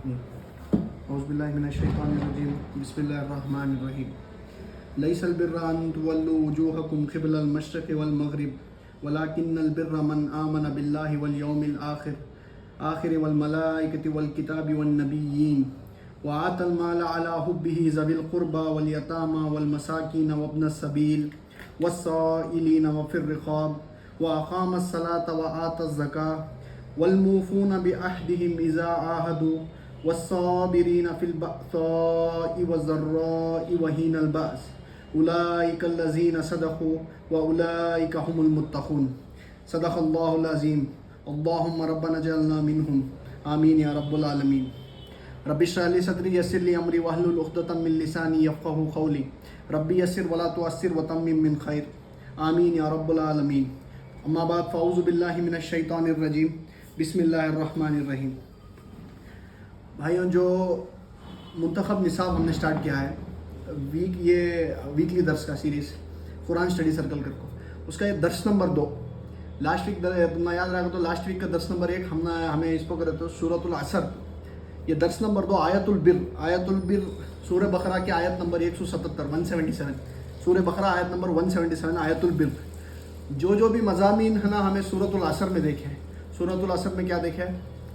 اعوذ باللہ من الشیطان الرجیم بسم اللہ الرحمن الرحیم لیس البر ان تولوا وجوہکم قبل المشرق والمغرب ولکن البر من آمن باللہ والیوم الآخر والملائکۃ والکتاب والنبیین وآتى المال على حبه ذوي القربى واليتامى والمساكين وابن السبيل والسائلين وفي الرقاب وأقام الصلاة وآتى الزكاة والموفون بعهدهم إذا عاهدوا والصابرين في البأساء والضراء وحين البأس أولئك الذين صدقوا وأولئك هم المتقون. صدق الله العظيم. اللهم ربنا اجعلنا منهم آمين يا رب العالمين. رب اشرح لي صدري يسر لي امري واحلل عقدة من لساني يفقهوا قولي ربي يسر ولا تعسر وتمم من خير آمين يا رب العالمين. اما بعد فاعوذ باللہ من الشیطان الرجیم بسم اللہ الرحمن الرحیم. بھائیوں، جو منتخب نصاب ہم نے سٹارٹ کیا ہے یہ ویکلی درس کا سیریز قرآن اسٹڈی سرکل کر کو، اس کا یہ درس نمبر 2. لاسٹ ویک تم یاد رہا تو لاسٹ ویک کا درس نمبر 1 ہمیں اس کو کرے تو سورۃ العصر. یہ درس نمبر 2 آیت البر. آیت البر سورہ بقرہ کی آیت نمبر 177 سورہ بقرہ آیت نمبر 177 آیت البر. جو بھی مضامین ہے نا ہمیں سورۃ العصر میں دیکھے. سورۃ العصر میں کیا دیکھے؟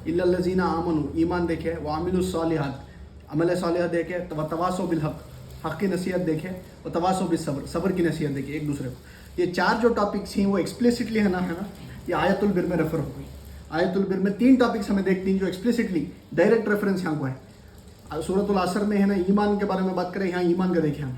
الا الذین آمنوا ایمان دیکھے، وعملوا الصالحات عمل صالح دیکھے، وتواصوا بالحق حق کی نصیحت دیکھے، وتواصوا بالصبر صبر کی نصیحت دیکھے ایک دوسرے کو. یہ 4 جو ٹاپکس ہیں وہ ایکسپلیسٹلی ہے نا یہ آیت البر میں ریفر ہو گئی. آیت البر میں 3 ٹاپکس ہمیں دیکھتے ہیں جو ایکسپلیسٹلی ڈائریکٹ ریفرنس یہاں کو ہے. سورۃ العصر میں ہے نا ایمان کے بارے میں بات کریں، یہاں ایمان کا دیکھیں. ہم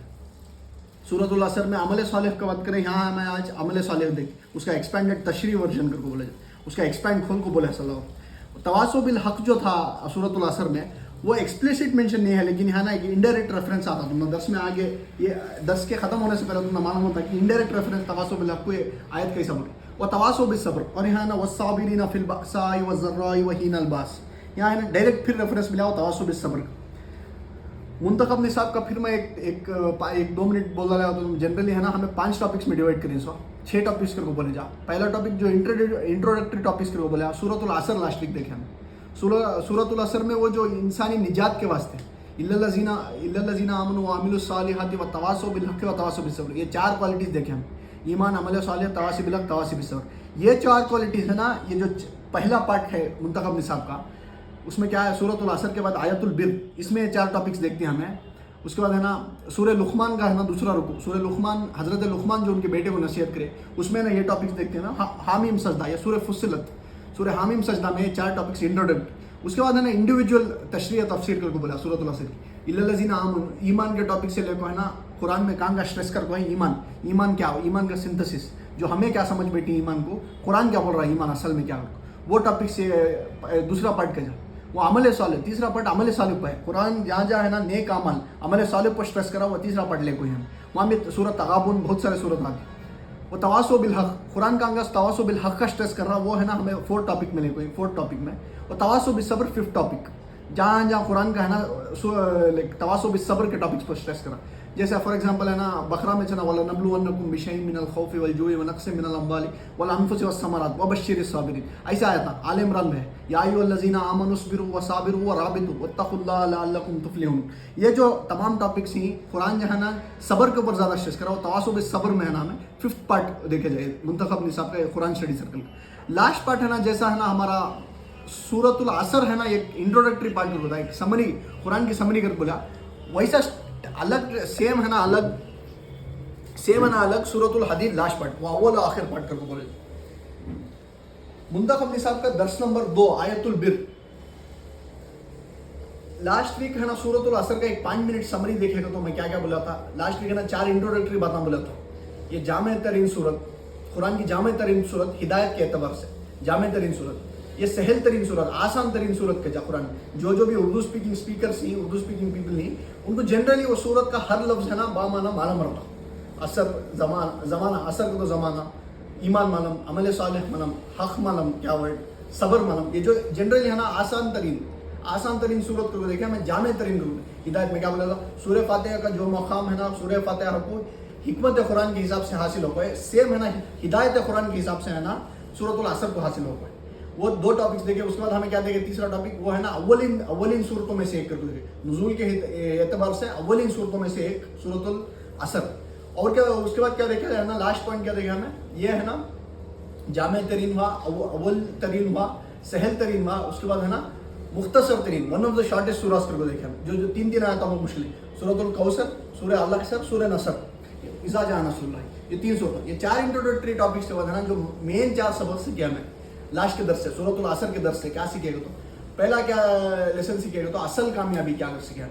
سورۃ العصر میں عمل صالح کا بات کریں، یہاں ہمیں آج عمل صالح دیکھ اس کا ایکسپینڈڈ تشریح ورژن کر کو بولا جائے، اس کا ایکسپینڈ کھول کو بولا صلی اللہ. تواصوا بالحق جو تھا سورۃ العصر میں وہ ایکسپلیسٹ مینشن نہیں ہے، لیکن یہاں نا ایک انڈائریکٹ ریفرنس آتا. تم درس میں آگے یہ درس کے ختم ہونے سے پہلے تم معلوم ہوتا کہ انڈائریکٹ ریفرنس تواصوا بالحق کو آیت کا صبر وتواصوا بالصبر، اور یہاں نا والصابرین فی البأساء والضراء وحین الباس، یہاں نا ڈائریکٹ پھر ریفرنس ملا ہوا تواصوا بالصبر. منتخب نصاب کا پھر میں ایک 2 منٹ بول رہا ہوں. جنرلی ہے نا ہمیں 5 ٹاپکس میں ڈیوائڈ کریں، 6 ٹاپکس کر کو بولے جا. پہلا ٹاپک جو انٹروڈکٹری ٹاپکس کر کو بولے سورۃ العصر. لاسٹ ویک دیکھیں ہم سورۃ العصر میں وہ جو انسانی نجات کے واسطے الا الذین آمنوا وعملوا الصالحات وتواصوا بالحق وتواصوا بالصبر، یہ 4 کوالٹیز دیکھیں ہم: ایمان، عمل صالح، تواصی بالحق، تواصی بالصبر. یہ 4 کوالٹیز ہے نا، یہ جو پہلا پارٹ ہے منتخب نصاب کا، اس میں کیا ہے؟ سورۃ العصر کے بعد آیت البر، اس میں 4 ٹاپکس دیکھتے ہیں ہمیں. اس کے بعد ہے نا سورہ لقمان کا ہے نا دوسرا رکوع، سورہ لقمان حضرت لقمان جو ان کے بیٹے کو نصیحت کرے، اس میں نا یہ ٹاپکس دیکھتے ہیں نا حامیم سجدہ، یا سورہ فصلت، سورہ حامیم سجدہ میں یہ 4 ٹاپکس انٹروڈکٹ. اس کے بعد ہے نا انڈیویجول تشریح تفسیر کر کو بولا سورۃ العصر کی. الا الذین آمنوا ایمان کے ٹاپک سے لے کو ہے نا قرآن میں کہاں کا اسٹریس کر کو ہے ایمان کیا ہو، ایمان کا سنتھسس جو ہمیں کیا سمجھ بیٹھی ایمان کو، قرآن کیا بول رہا ہے ایمان اصل میں کیا ہو، وہ ٹاپک سے دوسرا پارٹ کا جا. وہ عمل صالح، تیسرا پارٹ عمل صالح پہ ہے. قرآن جہاں ہے نا نیک عمل صالح پر اسٹریس کرا وہ تیسرا پارٹ لے کوئی ہم. وہاں میں سورۃ تغابن بہت سارے سورت آتے. وہ تواصوا بالحق، قرآن کا انگاز تواصوا بالحق کا اسٹریس کر رہا وہ ہے نا ہمیں 4 ٹاپک میں لے کوئی 4 ٹاپک میں. اور تواصوا بالصبر 5 ٹاپک، جہاں قرآن کا ہے نا تواصوا بالصبر کے ٹاپکس پر اسٹریس کرا. جیسے فار ایگزامپل ہے نا بقرہ میں چنا وَلَنَبْلُوَنَّكُمْ بِشَيْءٍ مِّنَ الْخَوْفِ وَالْجُوعِ وَنَقْصٍ مِّنَ الْأَمْوَالِ وَالْأَنفُسِ وَالثَّمَرَاتِ وَبَشِّرِ الصَّابِرِينَ. ایسا آیا تھا آل عمران میں، یا ایھا الذین آمنوا اصبروا وصابروا ورابطوا واتقوا اللہ لعلکم تفلحون. یہ جو تمام ٹاپکس ہیں قرآن جو ہے نا صبر کے اوپر زیادہ اسٹریس کرا. وہ تواصوا بالصبر میں ہے نا ہمیں 5th پارٹ دیکھے جائے منتخب نصاب کا قرآن اسٹڈی سرکل. لاسٹ پارٹ ہے نا جیسا ہے نا ہمارا سورۃ العصر ہے نا ایک انٹروڈکٹری پارٹ ہوتا ہے، ایک سمری، قرآن کی سمری کر بولا، ویسا الگ سیم ہے نا الگ سورۃ الحدید لاسٹ پارٹ، وہ اول آخر پارٹ کر کو بولے. منتخب نصاب کا درس نمبر 2 آیت البر. لاسٹ ویک ہے نا سورۃ العصر کا ایک 5 منٹ سمری دیکھے گا تو میں کیا بولا تھا. لاسٹ ویک ہے نا 4 انٹروڈکٹری باتیں بولا تھا. یہ جامع ترین صورت، قرآن کی جامع ترین صورت ہدایت کے اعتبار سے جامع ترین صورت، یہ سہل ترین صورت، آسان ترین صورت کا قرآن. جو بھی اردو اسپیکنگ اسپیکرس ہیں، اردو اسپیکنگ پیپل ہیں، ان کو جنرلی وہ صورت کا ہر لفظ ہے نا بامانہ مانا مرتا. اثر زمانہ، اثر کا تو زمانہ، ایمان مانم، عمل صالح مانم، حق مانم، کیا ورڈ، صبر مانم. یہ جو جنرلی ہے نا آسان ترین صورت کو دیکھیں میں جامع ترین روپ. ہدایت میں کیا بولا تھا؟ سورہ فاتحہ کا جو مقام ہے نا سورہ فاتحہ کو حکمت قرآن کے حساب سے حاصل ہو گئے، سیم ہے نا ہدایت قرآن کے حساب سے ہے نا سورۃ العصر کو حاصل ہو گئے. وہ 2 ٹاپکس دیکھے. اس کے بعد ہمیں کیا دیکھے, تیسرا ٹاپک وہ ہے نا اولین صورتوں میں سے ایک کر دو, نزول کے اعتبار سے اولین صورتوں میں سے ایک سورۃ العصر. اور کیا اس کے بعد کیا دیکھا ہے نا, لاسٹ پوائنٹ کیا دیکھا ہمیں, یہ ہے نا جامع ترین ہوا, اول ترین ہوا, سہل ترین ہوا, اس کے بعد ہے نا مختصر ترین, ون آف دا شارٹیسٹ سوراز کر کو دیکھا ہم, جو 3 آیتوں میں مشکل, سورۃ الکوثر, سورہ الاحزاب, سورہ نصر, اذا جاء نصر اللہ, یہ 3 سورت, یہ 4 انٹروڈکٹری ٹاپکس کے بعد ہے نا جو مین 4 سبق سیکھے ہمیں لاسٹ کے درس سے, سورۃ العصر کے درس سے کیا سیکھے گا, تو پہلا کیا لیسن سیکھے گا, تو اصل کامیابی کیا کر سیکھے,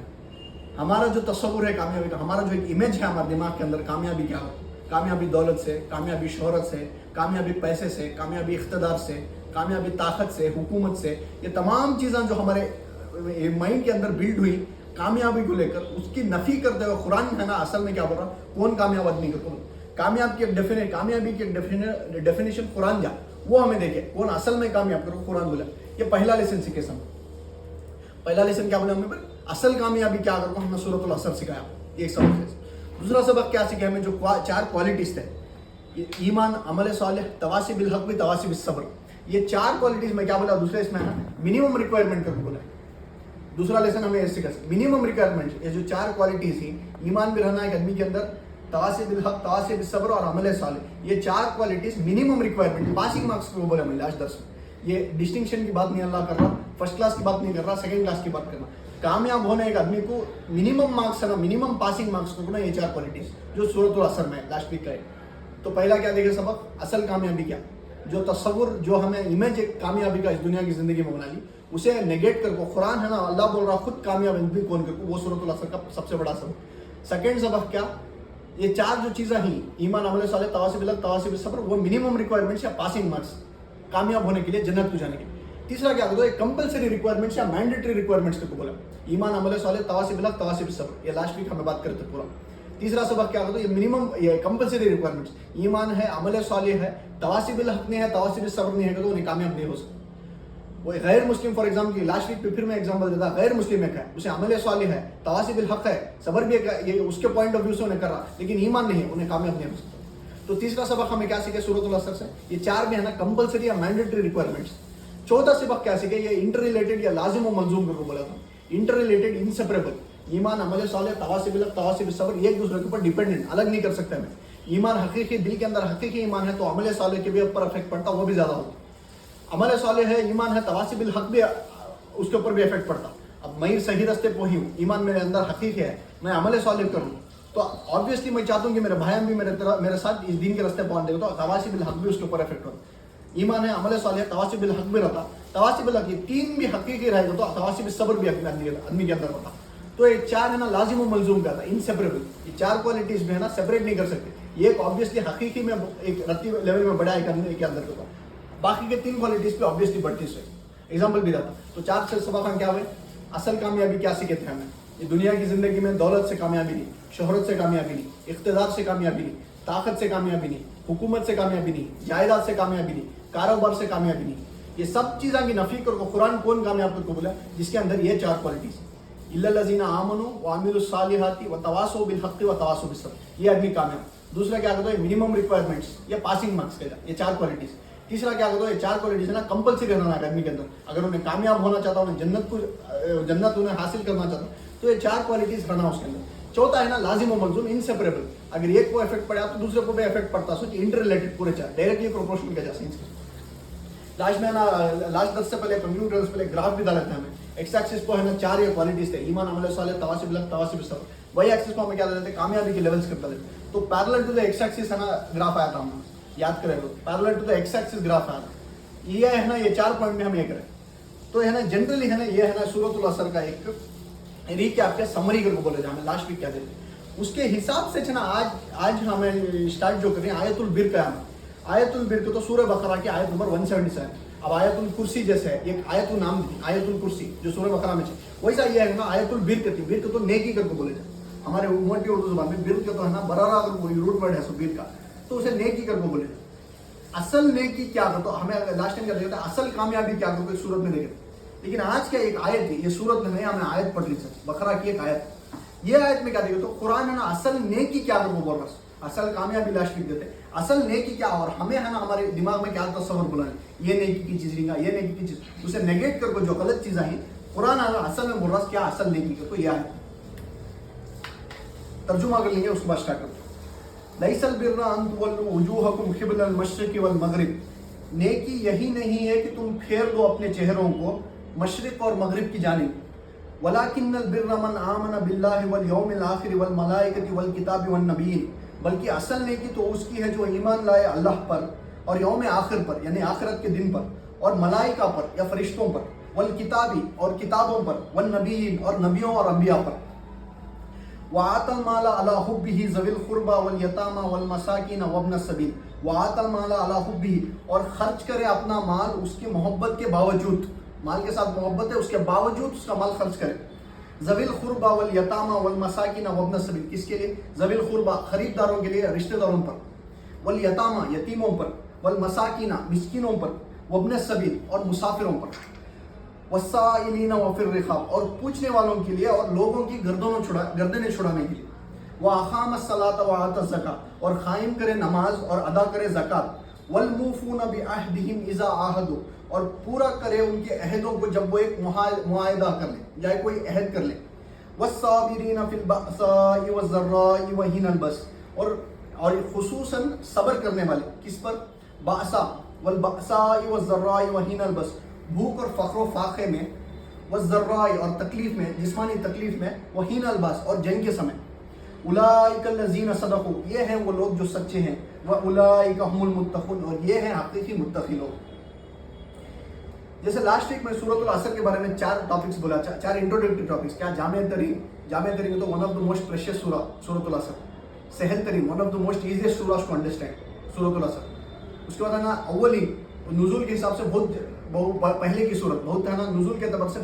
ہمارا جو تصور ہے کامیابی کا, ہمارا جو ایک امیج ہے ہمارے دماغ کے اندر کامیابی کیا ہو, کامیابی دولت سے, کامیابی شہرت سے, کامیابی پیسے سے, کامیابی اقتدار سے, کامیابی طاقت سے, حکومت سے, یہ تمام چیزیں جو ہمارے مائنڈ کے اندر بلڈ ہوئی کامیابی کو لے کر, اس کی نفی کرتے ہوئے قرآن ہے نا اصل میں کیا بول رہا, کون کامیاب آدمی کو, کامیابی کی ایک ڈیفینیشن قرآن دیا, وہ ہمیں دیکھے کون اصل میں کامیاب کرو, قرآن بولا. یہ پہلا لیسن سیکھے سم, پہلا لیسن کیا بولا ہمیں پر, اصل کامیابی کیا کرو, ہم نے سورۃ العصر سکھایا, ایک سبق ہے. دوسرا سبق کیا سیکھا ہمیں, جو 4 کوالٹیز تھے, ایمان, عمل صالح, تواصی بالحق بھی, تواصی بالصبر, یہ 4 کوالٹیز میں کیا بولا, دوسرے اس میں ہے نا منیمم ریکوائرمنٹ کر کے بولا. دوسرا لیسن ہمیں اس سے منیمم ریکوائرمنٹ, یہ جو 4 کوالٹیز ہیں, ایمان بھی رہنا ایک آدمی کے اندر, تواصی بالحق, تواصی بالصبر اور عمل صالح, یہ 4 qualities minimum requirement, passing marks کو بولا میں لاسٹ درس میں. یہ ڈسٹنکشن کی بات نہیں اللہ کر رہا, فرسٹ کلاس کی بات نہیں کر رہا, سیکنڈ کلاس کی بات کر رہا. کامیاب ہونے ایک آدمی کو منیمم مارکس ہے نا, منیمم پاسنگ مارکس کو نا, یہ 4 کوالٹیز جو سورۃ العصر میں لاسٹ ویک کا ہے. تو پہلا کیا دیکھے سبق, اصل کامیابی کیا, جو تصور, جو ہمیں امیج ایک کامیابی کا اس دنیا کی زندگی میں بنا لی, اسے نیگیٹ کر کو, قرآن ہے نا اللہ بول رہا خود کامیاب آدمی کون کر کو, وہ سورۃ العصر کا سب سے بڑا سبق. سیکنڈ سبق کیا, یہ 4 جو چیزیں ہیں, ایمان, عمل صالح, تواصی بالحق, تواصی بالصبر, وہ منیمم ریکوائرمنٹس یا پاسنگ مارکس کامیاب ہونے کے لیے, جنت کو جانے کے لیے. تیسرا کیا کرو, یہ کمپلسری ریکوائرمنٹس یا مینڈیٹری ریکوائرمنٹس کو بولا, ایمان, عمل صالح, تواصی بالحق, تواصی بالصبر, یہ لاسٹ ویک ہمیں بات کرتے پورا. تیسرا سبق کیا کرو, یہ منیمم, یہ کمپلسری ریکوائرمنٹس, ایمان ہے, عمل صالح ہے, تواصی بالحق نہیں ہے, تواصی بالصبر نہیں ہے, تو انہیں کامیاب نہیں ہو سکتا. وہ غیر مسلم, فار ایگزامپل کی لاسٹ ویک پہ پھر میں ایگزامپل دیتا, غیر مسلم ایک ہے, اسے عمل صالح ہے, تواصی بالحق ہے, صبر بھی یہ اس کے پوائنٹ آف ویو سے انہیں کر رہا, لیکن ایمان نہیں ہے, انہیں کامیاب نہیں ہو سکتا. تو تیسرا سبق ہمیں کیا سیکھے سورۃ العصر سے, یہ 4 بھی ہے نا کمپلسری یا مینڈیٹری ریکوائرمنٹس. چوتھا سبق کیا سیکھے, یہ انٹر ریلیٹڈ یا لازم و ملزوم کر کو بولا تھا, انٹر ریلیٹڈ, انسیپریبل, ایمان, عمل صالح, تواصی بالحق, تواصی بالصبر, یہ ایک دوسرے کے اوپر ڈیپینڈنٹ, الگ نہیں کر سکتے ہمیں. ایمان حقیقی, دل کے اندر حقیقی ایمان ہے, تو عمل صالح کے بھی اوپر افیکٹ پڑتا, وہ بھی زیادہ ہوتا. عمل صالح ہے, ایمان ہے, تواصی بالحق بھی اس کے اوپر بھی افیکٹ پڑتا. اب میں صحیح راستے پہ ہی ہوں, ایمان میرے اندر حقیقی ہے, میں عمل صالح کروں, تو آبویسلی میں چاہتا ہوں کہ میرے بھائی بھی میرے ساتھ اس دین کے راستے پہنچ دے گا, تو تواصی بالحق بھی اس کے اوپر افیکٹ ہوتا. ایمان ہے, عمل صالح, تواصی بالحق بھی رہتا, تواصی بالحق, یہ 3 بھی حقیقی رہے گا, تو تواصی بالصبر بھی آدمی کے اندر ہوتا. تو یہ 4 ہے نا لازم و ملزوم کا تھا, انسیپریبل, یہ 4 کوالٹیز بھی ہے نا سیپریٹ نہیں کر سکتے. یہ ایک آبویسلی حقیقی میں ایک رتی لیول میں بڑا ایک آدمی کے اندر ہوتا, باقی کے 3 کوالٹیز پہ آبویسلی بڑھتی سے. ایگزامپل بھی رہتا. تو 4 سے سبق ہم کیا ہوئے, اصل کامیابی کیا سیکھے تھے ہمیں, یہ دنیا کی زندگی میں دولت سے کامیابی نہیں, شہرت سے کامیابی نہیں, اقتدار سے کامیابی نہیں, طاقت سے کامیابی نہیں, حکومت سے کامیابی نہیں, جائیداد سے کامیابی نہیں, کاروبار سے کامیابی نہیں, یہ سب چیزوں کی نفی کر کو قرآن کون کامیاب کر کو بولا, جس کے اندر یہ 4 کوالٹیز, الا الذین آمنوا وعملوا الصالحات وتواصوا بالحق وتواصوا بالصبر, یہ آدمی کامیاب. دوسرا کیا کہتا ہے, منیمم ریکوائرمنٹس یا پاسنگ مارکس کا, یہ 4 کوالٹیز. تیسرا کیا کہتا ہے, یہ 4 کوالٹیز ہے نا کمپلسری رہنا ہے آدمی کے اندر, اگر انہیں کامیاب ہونا چاہتا, انہیں جنت انہیں حاصل کرنا چاہتا, تو یہ 4 کوالٹیز رہنا اس کے اندر. چوتھا ہے نا لازم و ملزوم, انسیپریبل, اگر ایک کو افیکٹ پڑا تو دوسرے کو بھی افیکٹ پڑتا, سوچ انٹر ریلیٹڈ, پورے 4 ڈائریکٹلی پروپورشنل کیا جا سکتا. لاسٹ میں نا لاسٹ 10 سے پہلے کمپیوٹر سے پہلے گراف بھی ڈالتے ہیں ہمیں. ایکس ایکسس کو ہے نا 4 یہ کوالٹیز تھے, ایمان, عمل صالح, تواصی بالحق, تواصی بالصبر. وہی ایکسس کو ہمیں کیا دیتے ہیں, کامیابی کے لیولز کرتا دیتے. تو parallel to the x axis ہے نا گراف آیا تھا, ہم یاد کرے گا, parallel to the x axis graph آیا تھا. یہ ہے نا یہ 4 پوائنٹ میں ہم یہ کریں تو ہے نا جنرلی ہے نا یہ ہے نا سورۃ العصر کا ایک ریکیپ کے سمری کر کو بولے جائے, ہمیں لاسٹ ویک کیا دیتے اس کے حساب سے ہے نا آج ہمیں اسٹارٹ جو کریں آیت البر کا. آیت البر کو تو سورہ بقرہ کی آیت نمبر 177. اب آیت الکرسی جیسے ہے ایک آیت النام تھی, آیت الکرسی جو سورہ بقرہ میں ہے, ویسا یہ ہے نا آیت البر تھی. بر کو تو نیکی کر کو بولے جائے, ہمارے موٹی اردو زبان میں بر کا تو ہے نا برارا روٹ ورڈ ہے سو بر کا, تو اسے نیکی کر کو بولے جائے. اصل نیکی کیا کر, تو ہمیں لاسٹ ٹائم کیا دیکھا تھا اصل کامیابی کیا کر, ایک صورت میں دیکھے. لیکن آج کیا ایک آیت ہے, یہ صورت میں ہمیں آیت پڑھ لی سر بقرہ کی ایک آیت. یہ آیت میں کیا دیکھے تو قرآن ہے نا اصل نیکی کیا کر کو بول رہا ہے. اصل کامیابی لاش لکھ دیتے. اصل نیکی کیا, اور ہمیں ہے نا ہمارے دماغ میں کیا تصور بنائے, یہ نیکی کی چیز لیں گا, یہ نیکی کی چیز, اسے نیگیٹ کر کے جو غلط چیز آئی قرآن اصل میں بول رہا کیا اصل نیکی کا, تو یہ ہے ترجمہ کر لیں گے, اس کو بات اسٹارٹ کرتے ہیں. لیس البر ان تولوا وجوہکم قبل المشرق والمغرب, نیکی یہی نہیں ہے کہ تم پھیر دو اپنے چہروں کو مشرق اور مغرب کی جانب, ولکن البر من آمن باللہ والیوم الآخر والملائکۃ والکتاب والنبیین, بلکہ اصل نیکی تو اس کی ہے جو ایمان لائے اللہ پر اور یوم آخر پر یعنی آخرت کے دن پر, اور ملائکہ پر یا فرشتوں پر, والکتابی اور کتابوں پر, والنبیین اور نبیوں اور انبیاء پر, وآت المال علی حبہ ذوی القربى والیتامى والمساکین وابن السبیل, وآت المال علی حبہ, اور خرچ کرے اپنا مال اس کی محبت کے باوجود, مال کے ساتھ محبت ہے اس کے باوجود اس کا مال خرچ کرے. ذوی القربى والیتامى والمساکین وابن السبیل, کس کے لیے؟ ذوی القربى خریداروں کے لیے, رشتہ داروں پر, والیتامى یتیموں پر, والمساکین مسکینوں پر, وابن السبیل اور مسافروں پر, والسائلین وفی الرقاب, اور پوچھنے والوں کے لیے اور لوگوں کی گردنیں چھڑانے کے لیے. وأقام الصلاة وآتى الزکاة, اور قائم کرے نماز اور ادا کرے زکوٰۃ. والموفون بعہدہم اذا عاہدوا, اور پورا کرے ان کے عہدوں کو جب وہ ایک معاہدہ کر لیں یا کوئی عہد کر لیں. والصابرین فی البأساء والضراء وحین البأس, اور خصوصاً صبر کرنے والے, کس پر؟ بأسا, والبأساء والضراء وحین البأس, بھوک اور فقر و فاقے میں, والضراء اور تکلیف میں, جسمانی تکلیف میں, وحین الباس اور جنگ کے سمے. اولئک الذین صدقوا, یہ ہیں وہ لوگ جو سچے ہیں, واولئک هم المتقون, اور یہ ہیں حقیقی متقی لوگ. جیسے لاسٹ ویک میں سورۃ العصر کے بارے میں 4 ٹاپکس بولا, 4 انٹروڈکٹری ٹاپکس. کیا جامع ترین تو one of the most precious سورہ سورۃ العصر, سہل ترین, one of the most easiest سورہ ٹو انڈرسٹینڈ سورۃ العصر. اس کے بعد ہے نا اولین, نزول کے حساب سے بہت پہلے کی صورت, بہت ہے نا نزول کے اعتبار سے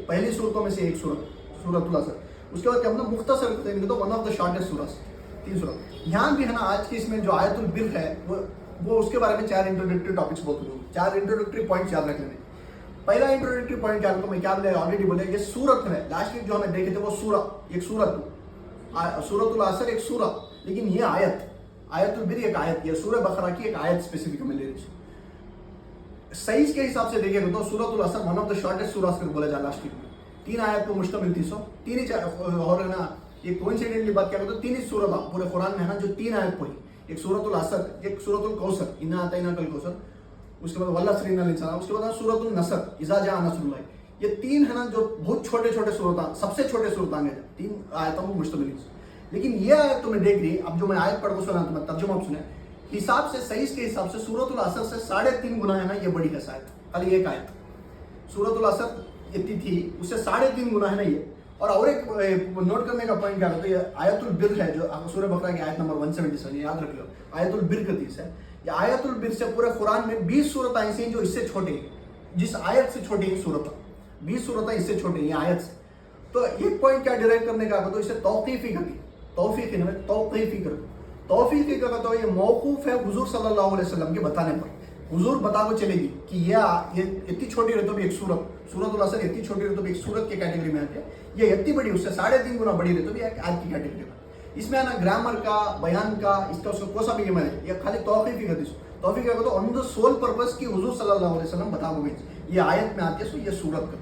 پہلی صورتوں میں سے ایک سورۃ العصر. اس کے بعد کیا ہم مختصر تو ون آف دا شارٹیسٹ سورہ, 3 سورت. یہاں بھی ہے نا آج کی اس میں جو آیت البر ہے وہ اس کے بارے میں 4 انٹروڈکٹری ٹاپکس بولتے ہیں, 4 انٹروڈکٹری پوائنٹس یاد رکھ لینے. پہلا انٹروڈکٹری پوائنٹ کیا میں کیا بولے, آلریڈی بولے, یہ سورت ہے. لاسٹ ویک جو ہمیں دیکھے تھے وہ سورہ, ایک سورت, سورۃ العصر ایک سورہ, لیکن یہ آیت البر ایک آیت, یہ سورہ بقرہ کی ایک آیت اسپیسیفک ہمیں لے رہی. سائز کے حساب سے دیکھے تو سورۃ العصر ون آف دا شارٹیسٹ سورہ کر بولا جائے. لاسٹ ویک میں 3 آیت کو مشتمل تھی, 3 ہی, اور ہے نا یہ کوئنسیڈنٹلی بات کیا کرتے 3 ہی سورت پورے قرآن میں ہے نا جو 3 آیت پڑھی, ایک سورۃ العصر, ایک سورۃ الکوثر, انا اعطیناک الکوثر, اس کے بعد والعصر ان الانسان, اس کے بعد سورۃ النصر اذا جاء نصر اللہ. یہ 3 ہے نا جو بہت چھوٹے صورتان, سب سے چھوٹے صورتان ہیں, 3 آیتوں کو مشتمل. لیکن یہ آیت تمہیں دیکھ رہی, اب جو میں آیت پڑھ کو سنا تمہیں ترجمہ سنیں, حساب سے سائز کے حساب سے سورۃ العصر سے 3.5 گنا ہے نا یہ بڑی ہے شاید, خالی ایک آیت. سورۃ العصر اتنی تھی, اس سے 3.5 گنا ہے نا یہ. اور ایک نوٹ کرنے کا پوائنٹ کیا ہوتا ہے, یہ آیت البر ہے جو سورہ بقرہ کی آیت نمبر 177, یاد رکھ لو, آیت البر کا 30 ہے. یہ آیت البر سے پورے قرآن میں 20 صورتیں ایسی ہیں جو اس سے چھوٹی ہیں, جس آیت سے چھوٹی ہیں صورتیں, 20 صورتیں اس سے چھوٹی ہیں یہ آیت سے. تو ایک پوائنٹ کیا ڈیرائیو کرنے کا تو اسے توقیفی کرتی, توقیفی کا تو یہ موقوف ہے حضور صلی اللہ علیہ وسلم کے بتانے پر. حضور بتا کو چلے گی کہ یہ اتنی چھوٹی رہے تو بھی ایک سورۃ العصر اتنی چھوٹی رہے تو بھی ایک سورت کی کیٹیگری میں آتی ہے, یہ اتنی بڑی اس سے 3.5 گنا بڑی رہے تو بھی ایک آیت کی کیٹیگری میں. اس میں نا گرامر کا, بیان کا, اس کا کوئی سا بھی میں یہ خالی توقیفی کرتی, توفیق کا تو آن دا سول پرپس کی حضور صلی اللہ علیہ وسلم بتا گئے یہ آیت میں آتی ہے, سو یہ سورت کا.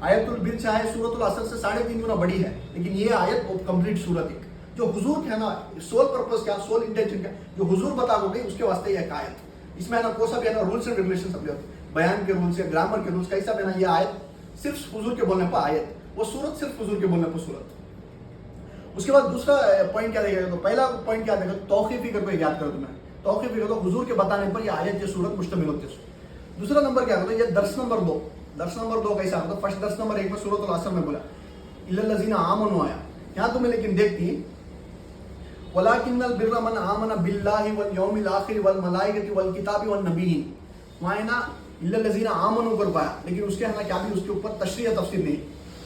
آیت البر چاہے سورۃ العصر سے 3.5 گنا بڑی ہے, لیکن یہ آیت کمپلیٹ سورت ایک جو حضور ہے نا سول پرپس کیا, سول انٹینشن کیا, جو حضور بتا گئے اس کے واسطے یہ ایک آیت. اس میں نا کوئی سا بھی ہے نا رولس اینڈ ریگولیشن سب ہوتے, بیان کے رولس یا گرامر کے رولس, کیسا بھی نا یہ آیت صرف حضور کے بولنے پر آیت, وہ سورت صرف حضور کے بولنے پر سورت. اس کے بعد دوسرا پوائنٹ کیا دیکھا, تو پہلا پوائنٹ کیا دیکھا, توقیفی کر کے یاد کرو تمہیں, توقیفی کر دو حضور کے بتانے پر یہ آیت یہ سورت مشتمل ہوتی ہے. دوسرا نمبر کیا ہوتا ہے, یہ درس نمبر 2. درس نمبر 2 کیسا ہوتا ہے, فرسٹ درس نمبر 1 میں سورۃ العصر میں بولا الا الذین آمنوا آیا, یہاں تمہیں لیکن دیکھتی ولکن البر من آمن باللہ والیوم الآخر والملائکۃ والکتاب والنبیین, وہاں نا الا الذین آمنوا کر پایا, لیکن اس کے ہے نا کیا بھی اس کے اوپر تشریح تفسیر نہیں.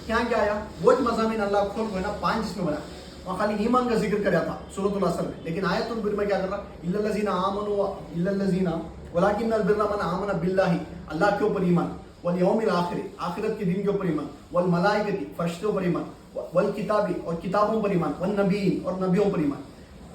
یہاں کیا آیا, وہ مضامین اللہ کھول کو ہے نا 5 اس میں بنا, وہاں خالی ایمان کا ذکر کریا تھا سورۃ العصر میں, لیکن آیت البر میں کیا کر رہا, الا الذین آمنوا الا الذین ولکن البر من آمن باللہ, اللہ کے اوپر ایمان, والیوم الآخر آخرت کے دن کے اوپر ایمان, والملائکۃ فرشتوں پر ایمان, والکتاب اور کتابوں پر ایمان, والنبیین اور نبیوں پر ایمان.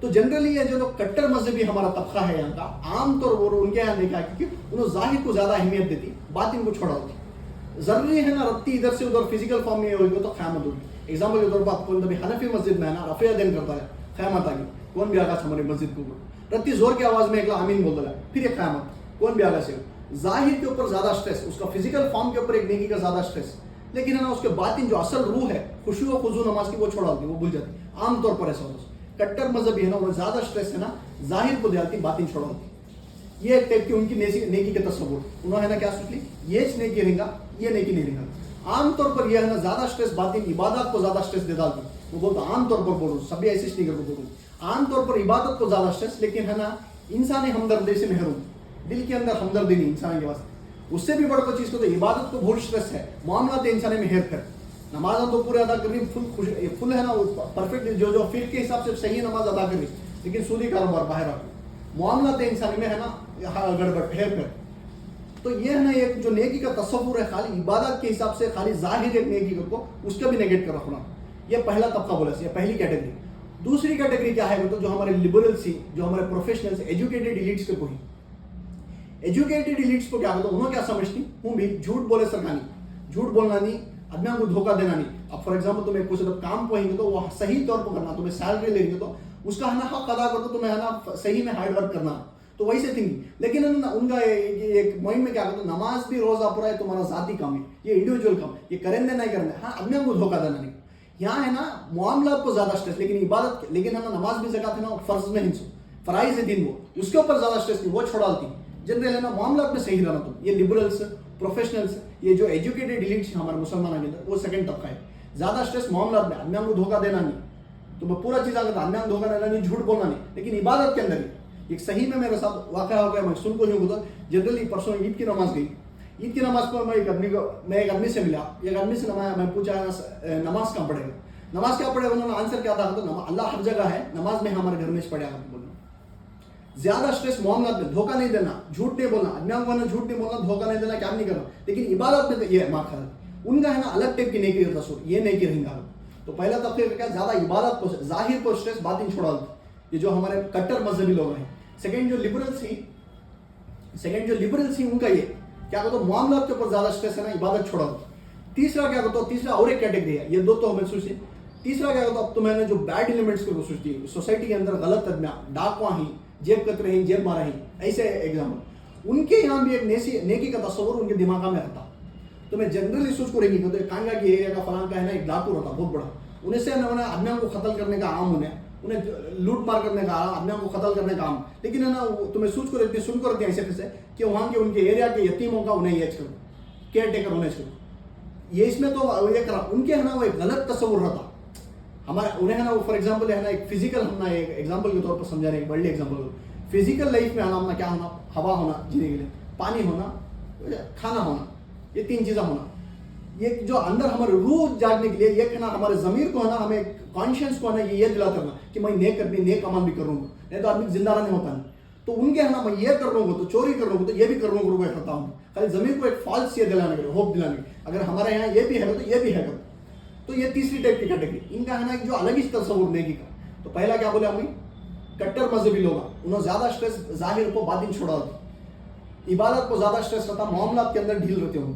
تو جنرلی یہ جو لوگ کٹر مذہبی ہمارا طبقہ ہے یہاں کا، عام طور پر ان کے یہاں دیکھا کہ انہوں ظاہر کو زیادہ اہمیت دیتی، باطن کو چھوڑا ہوتی. ضروری ہے نا رتی ادھر سے ادھر فزیکل فارم میں ہوگی تو قیامت ہوگی. ایگزامپل کے طور پر آپ کو حنفی مسجد میں ہے نا رفع دین کرتا ہے، قیامت آ گئی، کون بھی آگا ہماری مسجد کو رتی زور کی آواز میں اگلا آمین بول رہا ہے، پھر ایک قیامت، کون بھی آگا سے ظاہر کے اوپر زیادہ اسٹریس، اس کا فزیکل فارم کے اوپر ایک نیکی کا زیادہ اسٹریس، لیکن ہے نا اس کے باطن جو اصل روح ہے خشوع و خضوع نماز کی وہ چھوڑا ہوتی، وہ بھول جاتی. عام طور پر ایسا ہوتا ہے. کٹر مذہبی ہے نا وہ زیادہ اسٹریس ہے نا ظاہر کو دیتی، باطن چھوڑا ہوتی. یہ ایک ٹائپ کی ان کی نیکی کے تصور، انہوں نے نا کیا سوچ لی یہ نیکی رہیں گا، یہ نیکی نہیں رہیں گا. عام طور پر یہ ہے نا زیادہ اسٹریس باطن عبادت کو زیادہ اسٹریس دے ڈالتی. وہ بولتا عام طور پر بول رہا ہوں، سبھی ایسے نہیں کر بول رہا ہوں، عام طور پر عبادت کو زیادہ اسٹریس، لیکن ہے نا انسانی ہمدردی سے محروم، دل کے اندر ہمدردی نہیں انسان کے واسطے. اس سے بھی بڑھ کر چیز کو تو عبادت کو بہت اسٹریس ہے، معاملات انسانی میں ہیر پھیر. نماز تو پورے ادا کر رہی فل ہے نا وہ پرفیکٹ جو فقہ کے حساب سے صحیح نماز ادا کر رہی، لیکن سودی کاروبار باہر آ معاملات انسانی میں ہے نا گڑبڑ ہیر پھیر. تو یہ ہے نا ایک جو نیکی کا تصور ہے خالی عبادت کے حساب سے خالی ظاہر ایک نیکی کو اس کا بھی نیگیٹ کر رکھنا. یہ پہلا طبقہ بولا، یہ پہلی کیٹیگری. دوسری کیٹیگری کیا ہے تو جو ہمارے لبرلس ہی، جو ہمارے پروفیشنلس ایجوکیٹڈ ایلیٹس کے کوئی ایجوکیٹڈ ایلیٹس کو کیا ہوتا ہے، انہوں کیا سمجھتی ہوں بھی جھوٹ بولے سرکانی، جھوٹ بولنا نہیں، آدمیوں کو دھوکہ دینا نہیں. اب فار ایگزامپل تمہیں کچھ کام پوئیں گے تو وہ صحیح طور پر کرنا، تمہیں سیلری لیں گے تو اس کا ہے نا حق ادا کر دو، تمہیں ہے نا صحیح میں ہارڈ ورک کرنا، تو ویسے تھنکنگ. لیکن ان کا ایک مائنڈ میں کیا کرتا ہے، نماز بھی روزہ پورا ہے تمہارا ذاتی کام ہے، یہ انڈیویجول کام، یہ کریں دے نہیں کریں دے، ہاں آدمیوں کو دھوکہ دینا نہیں. یہاں ہے نا معاملات کو زیادہ اسٹریس، لیکن عبادت، لیکن ہے نا نماز بھی زکات ہے نا فرض میں ہنسو فرائض دین، وہ اس کے اوپر زیادہ اسٹریس نہیں، وہ چھوڑا دیتی. جنرل ہے نا معاملات میں صحیح رہنا. تم یہ لبرلس پروفیشنلس، یہ جو ایجوکیٹڈ ایلیٹس ہیں ہمارے مسلمانوں کے اندر، وہ سیکنڈ طبقہ ہے. زیادہ اسٹریس معاملات میں، آدمیوں کو دھوکہ دینا نہیں، تو میں پورا چیز آگے آدمیوں کو دھوکہ دینا نہیں، جھوٹ بولنا نہیں، لیکن عبادت کے اندر ہی ایک صحیح میں میرے ساتھ واقعہ ہو گیا. میں سن کو نہیں ہوتا، جنرلی پرسوں عید کی نماز گئی، عید کی نماز کو میں ایک آدمی سے ملا، ایک آدمی سے میں پوچھا نماز کہاں پڑھے گا، نماز کیا پڑھے گا، انہوں نے آنسر کیا تھا تو اللہ ہر جگہ ہے، نماز میں ہمارے گھر میں پڑھے گا. بولنا زیادہ اسٹریس معاملات میں، دھوکہ نہیں دینا، جھوٹ نہیں بولنا، آدمیوں کو جھوٹ نہیں بولنا، دھوکہ نہیں دینا، کیا نہیں کرنا، لیکن عبادت میں تو یہ ماں کھا ان کا ہے نا الگ ٹائپ کی نیکی کا تصور، یہ نیکی رہیں گا. تو پہلا طبقہ کیا زیادہ عبادت کو ظاہر کو اسٹریس باطن چھوڑا دیتے، یہ جو ہمارے کٹر مذہبی لوگ ہیں. سیکنڈ جو لبرلس ہیں ان کا یہ کیا کہتے ہیں، معاملات کے اوپر زیادہ اسٹریس ہے نا، عبادت چھوڑا دیتے. تیسرا کیا کہتے ہیں، تیسرا اور ایک کیٹیگری ہے، یہ دو تو ہمیں سوچتے. تیسرا کیا کہتا ہے، اب تو میں نے جو بیڈ ایلیمنٹس کو سوچتی ہے سوسائٹی کے اندر، غلط آدمیاں، ڈاکواں ہی، جیب کترے ہی، جیب مارا ہی، ایسے ایگزامپل. ان کے یہاں بھی ایک نیکی کا تصور ان کے دماغ میں رہتا. تو میں جنرلی سوچ کو رہی کہ کانگا کی ایریا کا فلاں کا ہے نا ایک ڈاکو رہتا بہت بڑا، انہیں سے آدمیوں کو قتل کرنے کا عام، انہیں لوٹ مار کرنے کا عام، آدمیوں کو قتل کرنے کا عام. لیکن ہے نا تمہیں سوچ کو رہتی، سن کو رہتی ہے ایسے سے کہ وہاں کے ان کے ایریا کے یتیموں کا انہیں ایج کرو، کیئر ٹیکر انہیں کرو. یہ اس میں تو یہ کرا ان کے ہے نا وہ ایک غلط تصور رہتا ہمارا. انہیں ہے نا وہ فار ایگزامپل ہے نا ایک فزیکل، ہم نا ایک ایگزامپل کے طور پر سمجھا رہے ہیں، ایک بڑی ایگزامپل. فزیکل لائف میں آنا کیا ہونا، ہوا ہونا جینے کے لیے، پانی ہونا، کھانا ہونا، یہ تین چیزیں ہونا. یہ جو اندر ہمارے روح جاگنے کے لیے، یہ کہنا ہمارے ضمیر کو ہے نا، ہمیں کانشینس کو ہے نا یہ دلا کرنا کہ میں نیک کرنی، نیک عمل بھی کروں گا، نہیں تو آدمی زندہ رہنے ہوتا نہیں. تو ان کے ہے نا میں یہ کر رہا ہوں تو چوری کر رہا ہوں تو یہ بھی کر رہا ہوں کرتا ہوں، خالی ضمیر کو ایک فالس یہ دلانے کے لیے، ہوپ دلانے کے. اگر ہمارے یہاں یہ بھی ہے تو یہ بھی ہے. تو یہ تیسری ٹائپ کی کیٹیگری ان کا ہے نا جو الگ ہی تصور نیکی کا. تو پہلا کیا بولے ہمیں، کٹر مذہبی لوگ، انہوں زیادہ اسٹریس ظاہر کو باطن چھوڑا ہوتی، عبادت کو زیادہ اسٹریس رہتا، معاملات کے اندر ڈھیل رہتے ہوں،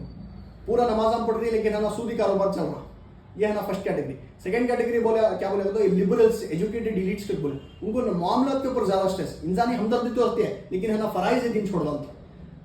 پورا نماز پڑھ رہی ہے لیکن ہے نا سودی کاروبار چل رہا. یہ ہے نا فرسٹ کیٹیگری. سیکنڈ کیٹیگری بولے کیا بولے تو لبرلس ایجوکیٹڈ ایلیٹس کے بولے، ان کو معاملات کے اوپر زیادہ اسٹریس، انسانی ہمدردی تو رہتی ہے لیکن ہے نا فرائض دین چھوڑ ڈالتا.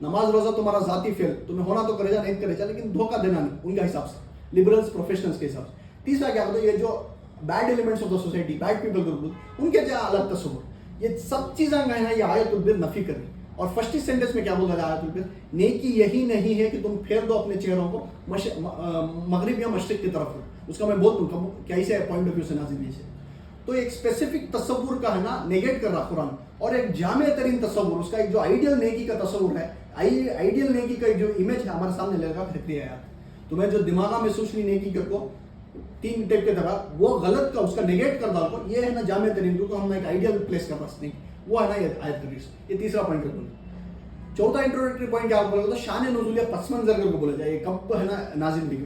نماز روزہ تمہارا ذاتی فعل، تمہیں ہونا تو کرے جا، نہیں کرے جا، لیکن دھوکہ دینا نہیں ان کا حساب سے، لبرلس پروفیشنلس کے حساب سے. تیسرا کیا ہوتا ہے، یہ جو bad elements of the society, bad people group, ان کے جو الگ تصور. یہ سب چیزیں ہے نا یہ آیت البر نفی کرنی. اور فرسٹ سینٹنس میں کیا بول رہا ہے آیت البر، نیکی یہی نہیں ہے کہ تم پھیر دو اپنے چہروں کو مغرب یا مشرق کی طرف. اس کا میں بول دوں کیسے پوائنٹ آف ویو سے نازل ہے. تو ایک اسپیسیفک تصور کا ہے نا نیگیٹ کر رہا قرآن، اور ایک جامع ترین تصور، اس کا ایک جو آئیڈیل نیکی کا تصور ہے، آئیڈیل نیکی کا جو امیج ہے ہمارے سامنے لے کر پھینک دیا ہے. تو میں جو دماغ میں سوچ لی نیکی کو تین ٹائپ کے طرح، وہ غلط کا اس کا نیگیٹ کر ڈال کو، یہ ہے نا جامع ترین کو ہم نے ایک آئیڈیل پلیس کر سکتے ہیں، وہ ہے نا یہ آیت کریس. یہ تیسرا پوائنٹ کر بولے. چوتھا انٹروڈکٹری پوائنٹ کیا بولے تو شان نزول یا پس منظر کو بولا جائے، کب ہے نا نازل بھی.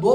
2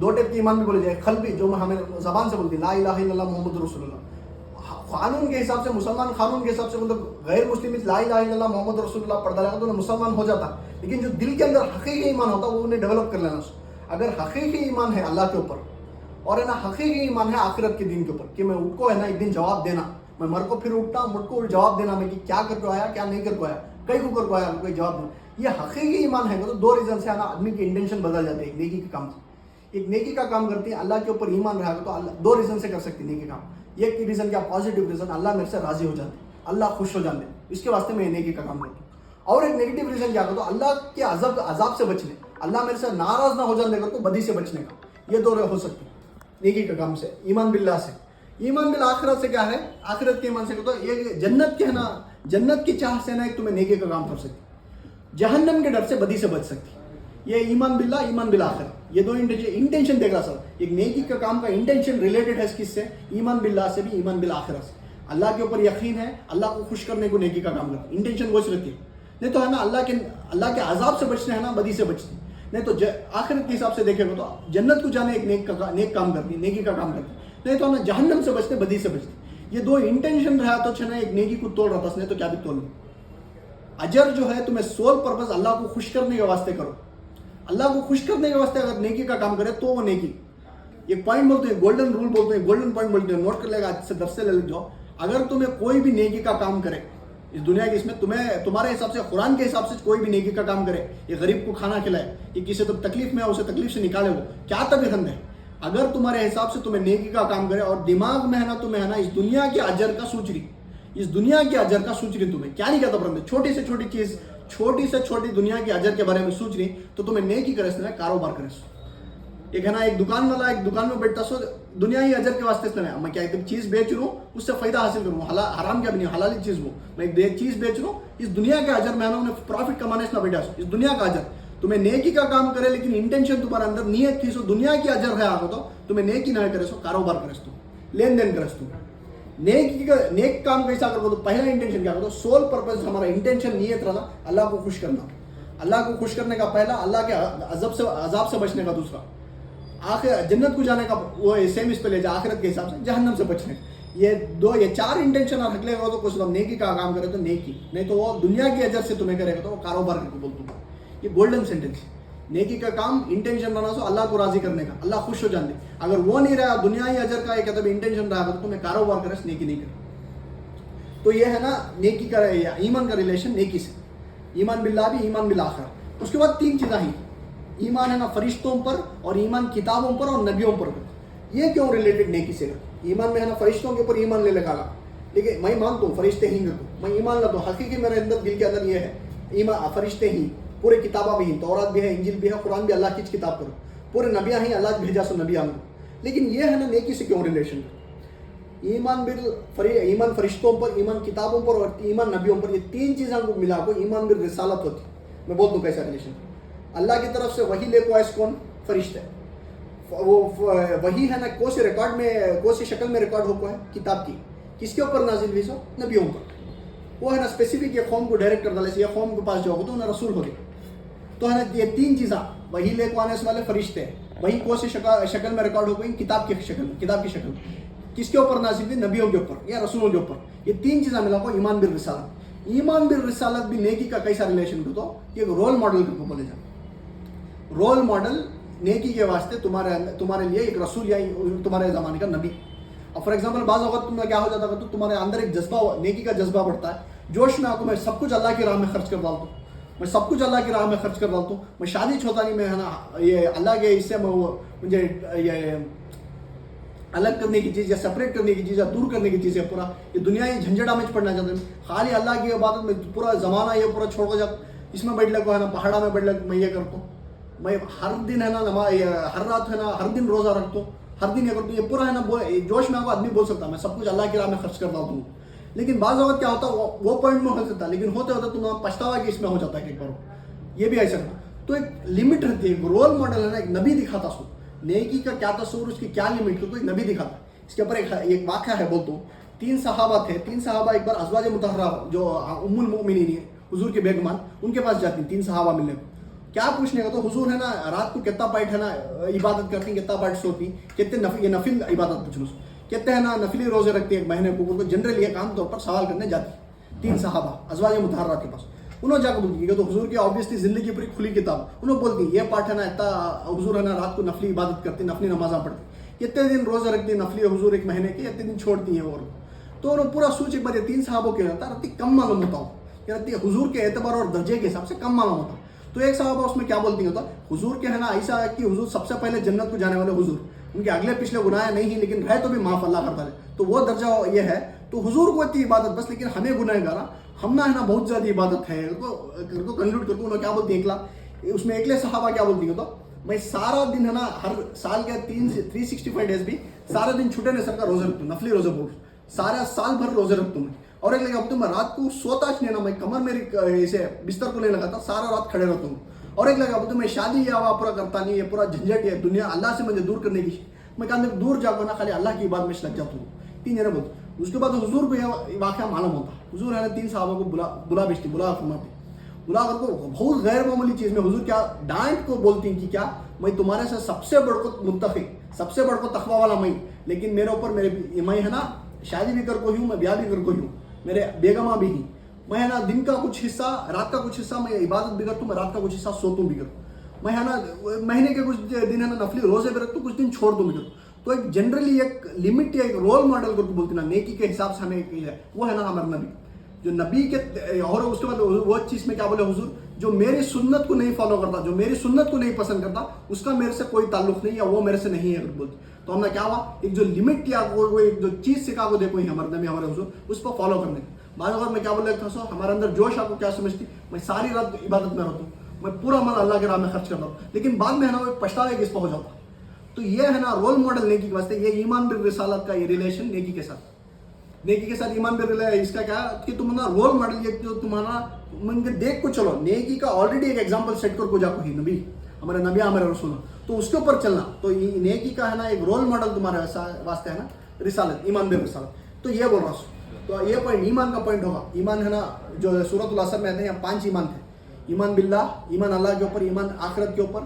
دو ٹائپ کی ایمان بھی بولے جائے، قلبی جو ہمیں زبان سے بولتی لا الہ الا اللہ محمد رسول اللہ، قانون کے حساب سے مسلمان قانون کے حساب سے مطلب غیر مسلم لا الہ الا اللہ محمد رسول اللہ پڑھ ڈالا تو انہیں مسلمان ہو جاتا، لیکن جو دل کے اندر حقیقی ایمان ہوتا وہ انہیں ڈیولپ کر لینا. اگر حقیقی ایمان ہے اللہ کے اوپر اور ہے نا حقیقی ایمان ہے آخرت کے دن کے اوپر کہ میں ان کو ہے نا ایک دن جواب دینا، میں مر کو پھر اٹھتا مجھ کو جواب دینا میں کہ کیا کر کے آیا کیا نہیں کر کے آیا، کئی کو کر کے آیا کوئی جواب دینا، یہ حقیقی ایمان ہے. تو دو ریزن سے ہے نا آدمی کی انٹینشن بدل جاتے ہیں. ایک نیکی کا کام، ایک نیکی کا کام کرتی ہے اللہ کے اوپر ایمان رہا تو اللہ دو ریزن سے کر سکتی نیکی کا کام. ایک ریزن کیا پازیٹیو ریزن، اللہ میرے سے راضی ہو جاتے، اللہ خوش ہو جاتے، اس کے واسطے میں نیکی کا کام کرتا ہوں. اور ایک نیگیٹو ریزن کیا کرتا ہوں، اللہ کے عذاب سے بچنے، اللہ میرے سے ناراض نہ ہو جانے کا تو بدی سے بچنے کا. یہ دو ہو سکتی نیکی کا کام سے. ایمان باللہ سے، ایمان بالآخرت سے کیا ہے، آخرت کے ایمان سے تو یہ جنت کے ہے نا جنت کی چاہ سے نا ایک تمہیں نیکی کا کام کر سکتی، جہنم کے ڈر سے بدی سے بچ سکتی. یہ ایمان باللہ ایمان بالآخرت یہ دو انٹینشن دیکھ رہا سر. ایک نیکی کا کام کا انٹینشن ریلیٹڈ ہے کس سے، ایمان باللہ سے بھی ایمان بالآخرت سے. اللہ کے اوپر یقین ہے، اللہ کو خوش کرنے کو نیکی کا کام کرتا، انٹینشن وہ رہتی ہے. نہیں تو ہے نا اللہ کے عذاب سے بچنے ہے نا بدی سے بچتی. نہیں تو آخرت کے حساب سے دیکھے گا تو جنت کو جانے ایک نیک کام کرتی، نیکی کا کام کرتی. نہیں تو ہے نا جہنم سے بچتے بدی سے بچتی. یہ دو انٹینشن رہا تو چھنا ایک نیکی کو توڑ رہا تھا، نہیں تو کیا بھی توڑ لوں. اجر جو ہے تمہیں سول پرپز اللہ کو خوش کرنے کے واسطے کرو، اللہ کو خوش کرنے کے واسطے اگر نیکی کا کام کرے تو وہ نیکی. ایک پوائنٹ بولتے ہیں گولڈن رول بولتے ہیں، گولڈن پوائنٹ بولتے ہیں، نوٹ کر لے گا آج سے درس سے لے جاؤ. اگر تمہیں کوئی بھی نیکی کا کام کرے اس دنیا کے اس میں تمہارے حساب سے قرآن کے حساب سے کوئی بھی نیکی کا کام کرے، یہ غریب کو کھانا کھلائے، یہ کسی تو تکلیف میں ہے اسے تکلیف سے نکالے، وہ کیا طبی خند ہے. اگر تمہارے حساب سے تمہیں نیکی کا کام کرے اور دماغ میں ہے نا تمہیں ہے نا اس دنیا کے اجر کا سوچ رہی، اس دنیا کے اجر کا سوچ رہی، تمہیں کیا نہیں کہتا پرندے، چھوٹی سے چھوٹی چیز، چھوٹی سے چھوٹی دنیا کے اجر کے بارے میں سوچ رہی تو تمہیں نیکی کرے اس نے کاروبار کرے. ایک ہے نا ایک دکان والا ایک دکان میں بیٹھتا سو دنیا ہی اجر کے واسطے سے میں کیا ایک چیز بیچ رہا ہوں اس سے فائدہ حاصل کروں، حرام کیا بھی نہیں، حلالی چیز وہ میں ایک چیز بیچ رہا ہوں اس دنیا کے اجر میں انہوں نے پروفٹ کمانے سے نہ بیٹھا سو اس دنیا کا اجر. تمہیں نیکی کا کام کرے لیکن انٹینشن تمہارے اندر نیت تھی سو دنیا کی اجر ہے آگے تو تمہیں نیکی نہ کرے سو کاروبار کرے تو لین دین کرے تو نیک کام کیسا کرو تو پہلا انٹینشن کیا کرو، سول پرپز ہمارا انٹینشن نیت رہنا اللہ کو خوش کرنا، اللہ کو خوش کرنے کا پہلا، اللہ کے عذاب سے بچنے کا دوسرا، آخر جنت کو جانے کا وہ سیم اس پہ لے جا آخرت کے حساب سے جہنم سے بچنے. یہ چار انٹینشن رکھ لے گا تو کچھ نیکی کا کام کرے تو نیکی، نہیں تو وہ دنیا کی اجر سے تمہیں کرے گا تو وہ کاروبار کر کے بولتا ہوں. یہ گولڈن سینٹینس. نیکی کا کام انٹینشن رہنا سو اللہ کو راضی کرنے کا، اللہ خوش ہو جانے. اگر وہ نہیں رہا دنیا ہی اجر کا ایک انٹینشن رہا تو تمہیں کاروبار کرے نیکی نہیں کرے. تو یہ ہے نا نیکی کا ایمان کا ریلیشن نیکی سے، ایمان باللہ بھی ایمان بالآخرہ. اس کے بعد تین چیزیں ہیں، ایمان ہے نا فرشتوں پر اور ایمان کتابوں پر اور نبیوں پر. یہ کیوں ریلیٹڈ نیکی سے؟ ایمان میں ہے نا فرشتوں کے اوپر ایمان لے لگا، لیکن میں مانتا ہوں فرشتے ہی کرتا ہوں، میں ایمان لاتا ہوں حقیقی میرے اندر دل کے اندر یہ ہے ایمان فرشتے ہی، پورے کتابیں بھی ہیں، تورات بھی ہے، انجیل بھی ہے، قرآن بھی اللہ کی کتاب کرو، پورے نبیاں ہیں اللہ بھیجا سو نبی آن. لیکن یہ ہے نا نیکی سے کیوں ریلیشن؟ ایمان فرشتوں پر، ایمان کتابوں پر اور ایمان نبیوں پر، یہ تین چیزوں کو ملا کو ایمان بالرسالت ہوتی. میں بولتا ہوں کیسا ریلیشن. اللہ کی طرف سے وہی لے کو آئے کون؟ فرشتے. وہ وہی ہے نا کوسی ریکارڈ میں کوسی شکل میں ریکارڈ ہو کو ہے کتاب کی، کس کے اوپر نازل ہوئی سو؟ نبیوں پر. وہ ہے نا اسپیسیفک یہ قوم کو ڈائریکٹ کر ڈالے، یہ قوم کے پاس جاؤ تو انہیں رسول ہو گئے. تو ہے نا یہ تین چیزیں وہی لے کو آنے والے فرشتے، وہی کوسی شکل میں ریکارڈ ہو گئی کتاب کی شکل میں. کس کے اوپر نازل ہوئی؟ نبیوں کے اوپر یا رسولوں کے اوپر. یہ تین چیزیں ملا کو ایمان بالرسالت. ایمان بالرسالت بھی نیکی کا کیسا ریلیشن کو تو یہ رول ماڈل کو بولے جاتا. رول ماڈل نیکی کے واسطے تمہارے لیے ایک رسول یا تمہارے زمانے کا نبی. اور فار ایگزامپل بعض اوقات تمہیں کیا ہو جاتا ہے تو تمہارے اندر ایک جذبہ نیکی کا جذبہ بڑھتا ہے، جوش میں آ کو میں سب کچھ اللہ کی راہ میں خرچ کر ڈالتا ہوں، میں سب کچھ اللہ کی راہ میں خرچ کر ڈالتا ہوں، میں شادی چھوتا نہیں، میں ہے نا یہ اللہ کے اس سے مجھے یہ الگ کرنے کی چیز یا سپریٹ کرنے کی چیز یا دور کرنے کی چیز ہے، پورا یہ دنیا ہی جھنجھٹا میں پڑنا چاہتا ہوں. خالی اللہ کی عبادت میں پورا زمانہ یہ پورا چھوڑ کو جب اس میں بیٹھ لگو ہے نا پہاڑا میں بیٹھ لگ میں یہ کرتا ہوں، میں ہر دن ہے نا ہر رات ہے نا ہر دن روزہ رکھتا ہوں، ہر دن یہ کرتا ہوں، یہ پورا ہے نا جوش میں آپ کو آدمی بول سکتا میں سب کچھ اللہ کی راہ میں خرچ کرتا ہوں. لیکن بعض اوقات کیا ہوتا ہے وہ پوائنٹ میں ہو سکتا ہے، لیکن ہوتے ہوتے تم پچھتاوا کہ اس میں ہو جاتا ہے کہ ایک بار یہ بھی ایسا. تو ایک لمٹ رہتی ہے، ایک رول ماڈل ہے نا، ایک نبی دکھاتا سو نیکی کا کیا تصور، اس کی کیا لمٹ، تو ایک نبی دکھاتا. اس کے اوپر ایک واقعہ ہے بولتا ہوں. 3 صحابہ تھے، 3 صحابہ ایک بار ازواج مطہرہ جو ام المؤمنین حضور کے بیگمان ان کے پاس جاتی ہیں 3 صحابہ ملنے کو. کیا پوچھنے کا تو حضور ہے نا رات کو کتنا پائٹ ہے نا عبادت کرتے ہیں, کتنا پائٹ سوتی, کتنے یہ نفل عبادت پوچھ لو, کہتے ہیں نا نفلی روزے رکھتے ہیں ایک مہینے کو جنرلی ایک عام طور پر سوال کرنے جاتی 3 صحابہ ازواج مطہرات کے پاس. انہوں جا کے بولتی کہ تو حضور کی آبویسلی زندگی پوری کھلی کتاب, انہوں بولتی یہ پارٹ ہے نا اتنا حضور ہے نا رات کو نفلی عبادت کرتے, نفلی نمازاں پڑھتے, کتنے دن روزے رکھتے ہیں نفلی حضور ایک مہینے کے, اتنے دن چھوڑتی ہیں. اور تو انہوں پورا سوچ ایک بار یہ 3 صحابوں کے رہتا رہتی کم معلوم ہوتا ہوں, کہ رہتی حضور کے اعتبار اور درجے کے حساب سے کم معلوم ہوتا. تو ایک صحابہ اس میں کیا بولتی ہوتا حضور کے ہے نا ایسا ہے کہ حضور سب سے پہلے جنت کو جانے والے حضور, ان کے اگلے پچھلے گناہ نہیں ہیں لیکن رہے تو بھی معاف اللہ کرتا ہے, تو وہ درجہ یہ ہے. تو حضور کو اتنی عبادت بس, لیکن ہمیں گناہ گارا ہم نہ ہے نا بہت زیادہ عبادت ہے کو کنکلوڈ کر کے انہوں کیا بولتی ہیں اس میں اگلے صحابہ کیا بولتی ہیں تو میں سارا دن ہے نا ہر سال کے 365 ڈیز بھی سارا دن چھوٹے نے سر کا روزے رکھتا ہوں, نفلی روزے بول سارا سال بھر روزے رکھتا ہوں میں. اور ایک لگا میں رات کو سوتا نہیں نا, میں کمر میری اسے بستر کو نہیں لگاتا, سارا رات کھڑے رہتا ہوں. اور ایک لگا میں شادی یا ہوا پورا کرتا نہیں, یہ پورا جھنجٹ ہے دنیا اللہ سے مجھے دور کرنے کی, میں کہا دور جا کر نا خالی اللہ کی بات میں لگ جاتا ہوں. 3 جنے بولتے. اس کے بعد حضور کو یہ واقعہ معلوم ہوتا, حضور ہے نا 3 صحابہ کو بلا بیچتی, بلا فرماتی, بلا کر کو بہت غیر معمولی چیز میں حضور کیا ڈانٹ کو بولتی ہیں کہ کیا میں تمہارے سے سب سے بڑھ کو متفق, سب سے بڑھ کو تقوی والا میں, لیکن میرے اوپر میں ہے نا شادی بھی کر کو ہوں, میں بیاہ بھی کر کو ہوں, میرے بیگماں بھی ہیں, میں ہے نا دن کا کچھ حصہ رات کا کچھ حصہ میں عبادت بھی کرتا ہوں, میں رات کا کچھ حصہ سوتوں بھی کرتا ہوں, میں ہے نا مہینے کے کچھ دن ہے نا نفلی روزے بھی رکھتا ہوں, کچھ دن چھوڑ دوں بھی کرتا ہوں. تو ایک جنرلی ایک لمٹ یا ایک رول ماڈل کو بولتے نا نیکی کے حساب سے ہمیں ہے وہ ہے نا ہمارا نبی, جو نبی کے. اور اس کے بعد وہ چیز میں کیا بولے حضور جو میری سنت کو نہیں فالو کرتا, جو میری سنت کو نہیں پسند کرتا, اس کا میرے سے کوئی تعلق نہیں, یا وہ میرے سے نہیں ہے بولتے. تو ہم نے کیا ہوا ایک جو لمٹ یا وہ ایک جو چیز سکھا کو دیکھو ہمارے نبی ہمارے حضور اس کو فالو کرنے. بعض اوقات میں کیا بول رہا تھا ہمارے اندر جوش آپ کو کیا سمجھتی, میں ساری رات عبادت میں رہتا ہوں, میں پورا من اللہ کے راہ میں خرچ کرتا ہوں, لیکن بعد میں ہے نا وہ پچھتاوے کس پہ ہو جاتا. تو یہ ہے نا رول ماڈل نیکی کے واسطے, یہ ایمان بالرسالت کا یہ ریلیشن نیکی کے ساتھ, نیکی کے ساتھ ایمان بالرسالت اس کا کیا کہ تم نا رول ماڈل یہ جو تمہارا من کے دیکھ کو چلو, نیکی کا آلریڈی ایک ایگزامپل سیٹ کر کو جا کو ہی نبی ہمارے رسول, تو اس کے اوپر چلنا. تو نیکی کا ہے نا ایک رول ماڈل تمہارے واسطے ہے نا رسالت, ایمان بالرسالت. تو یہ بول رہا ہوں, تو یہ پوائنٹ ایمان کا پوائنٹ ہوگا. ایمان ہے نا جو سورۃ العصر میں آتے ہیں 5 ایمان تھے, ایمان باللہ, ایمان اللہ کے اوپر, ایمان آخرت کے اوپر,